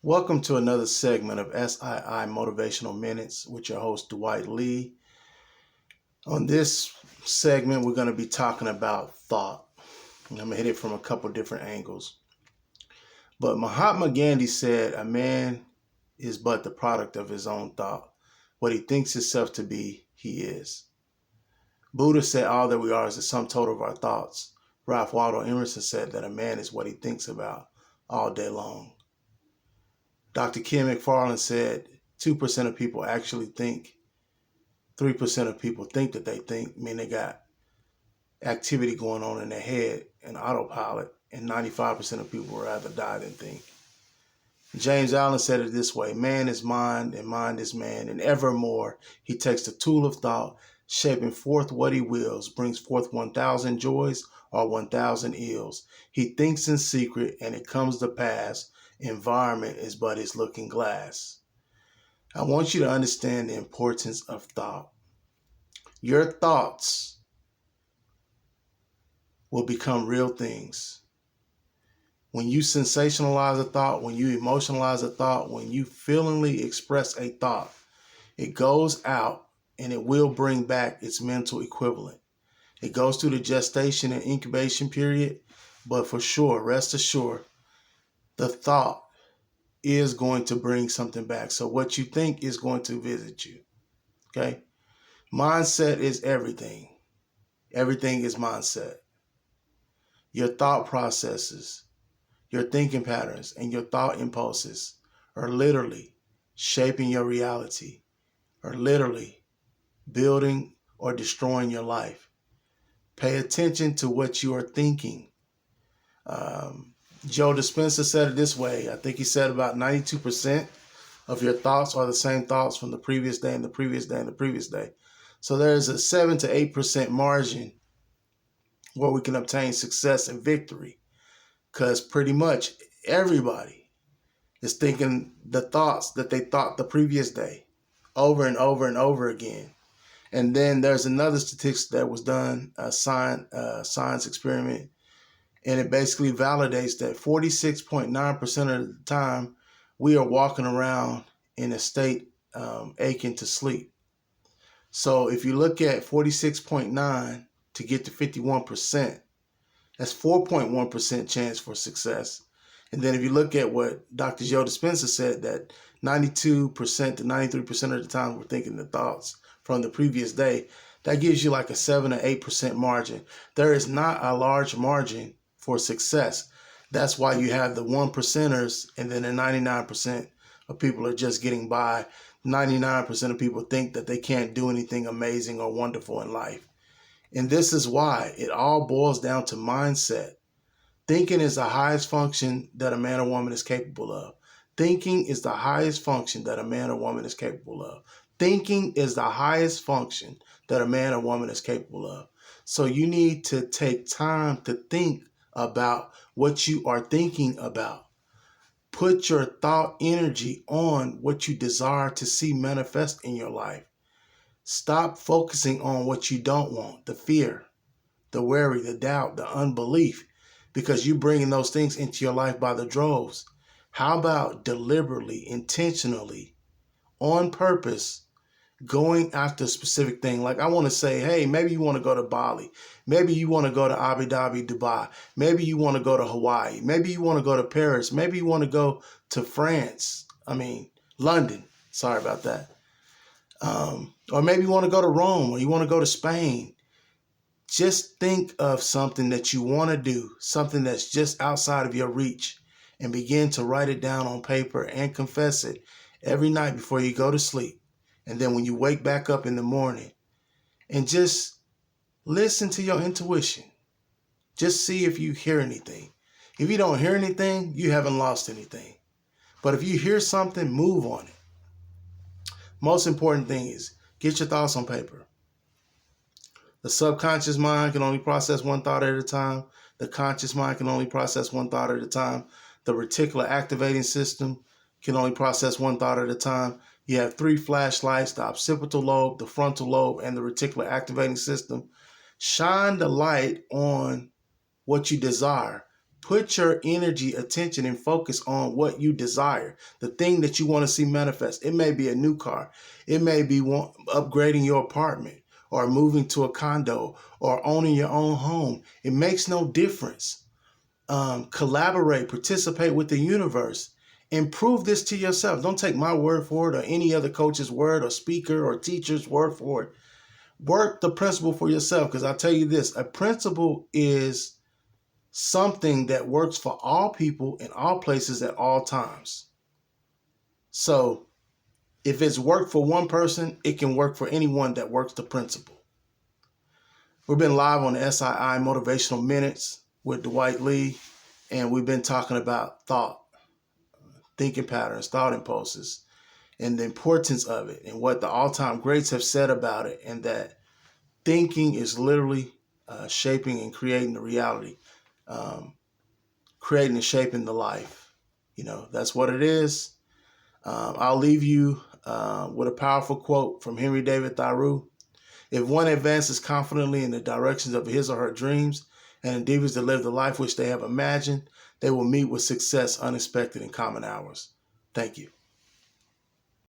Welcome to another segment of SII Motivational Minutes with your host, Dwight Lee. On this segment, we're going to be talking about thought. And I'm going to hit it from a couple different angles. But Mahatma Gandhi said, a man is but the product of his own thought. What he thinks himself to be, he is. Buddha said, all that we are is the sum total of our thoughts. Ralph Waldo Emerson said that a man is what he thinks about all day long. Dr. Ken McFarland said 2% of people actually think, 3% of people think that they think, meaning they got activity going on in their head and autopilot, and 95% of people would rather die than think. James Allen said it this way: man is mind and mind is man, and evermore he takes the tool of thought, shaping forth what he wills, brings forth 1,000 joys or 1,000 ills. He thinks in secret and it comes to pass. Environment is but his looking glass. I want you to understand the importance of thought. Your thoughts will become real things. When you sensationalize a thought, when you emotionalize a thought, when you feelingly express a thought, it goes out and it will bring back its mental equivalent. It goes through the gestation and incubation period, but for sure, rest assured, the thought is going to bring something back. So what you think is going to visit you. Okay? Mindset is everything. Everything is mindset. Your thought processes, your thinking patterns, and your thought impulses are literally shaping your reality, are literally building or destroying your life. Pay attention to what you are thinking. Joe Dispenza said it this way. I think he said about 92% of your thoughts are the same thoughts from the previous day and the previous day and the previous day. So there's a 7 to 8% margin where we can obtain success and victory, because pretty much everybody is thinking the thoughts that they thought the previous day over and over and over again. And then there's another statistic that was done, a science experiment, and it basically validates that 46.9% of the time we are walking around in a state aching to sleep. So if you look at 46.9 to get to 51%, that's 4.1% chance for success. And then if you look at what Dr. Joe Dispenza said, that 92% to 93% of the time we're thinking the thoughts from the previous day, that gives you like a 7 or 8% margin. There is not a large margin for success. That's why you have the 1%ers, and then the 99% of people are just getting by. 99% of people think that they can't do anything amazing or wonderful in life. And this is why it all boils down to mindset. Thinking is the highest function that a man or woman is capable of. Thinking is the highest function that a man or woman is capable of. Thinking is the highest function that a man or woman is capable of. So you need to take time to think about what you are thinking about. Put your thought energy on what you desire to see manifest in your life. Stop focusing on what you don't want, the fear, the worry, the doubt, the unbelief, because you're bringing those things into your life by the droves. How about deliberately, intentionally, on purpose, going after a specific thing? Like I want to say, hey, maybe you want to go to Bali. Maybe you want to go to Abu Dhabi, Dubai. Maybe you want to go to Hawaii. Maybe you want to go to Paris. Maybe you want to go to London. Sorry about that. Or maybe you want to go to Rome, or you want to go to Spain. Just think of something that you want to do, something that's just outside of your reach, and begin to write it down on paper and confess it every night before you go to sleep. And then when you wake back up in the morning, and just listen to your intuition. Just see if you hear anything. If you don't hear anything, you haven't lost anything. But if you hear something, move on it. Most important thing is get your thoughts on paper. The subconscious mind can only process one thought at a time. The conscious mind can only process one thought at a time. The reticular activating system can only process one thought at a time. You have 3 flashlights: the occipital lobe, the frontal lobe, and the reticular activating system. Shine the light on what you desire. Put your energy, attention, and focus on what you desire, the thing that you want to see manifest. It may be a new car. It may be upgrading your apartment or moving to a condo or owning your own home. It makes no difference. Collaborate, participate with the universe, and prove this to yourself. Don't take my word for it or any other coach's word or speaker or teacher's word for it. Work the principle for yourself, because I'll tell you this, a principle is something that works for all people in all places at all times. So if it's worked for one person, it can work for anyone that works the principle. We've been live on the SII Motivational Minutes with Dwight Lee, and we've been talking about thought, thinking patterns, thought impulses, and the importance of it, and what the all-time greats have said about it, and that thinking is literally shaping and creating the reality, creating and shaping the life. That's what it is. I'll leave you with a powerful quote from Henry David Thoreau. If one advances confidently in the directions of his or her dreams and endeavors to live the life which they have imagined, they will meet with success unexpected in common hours. Thank you.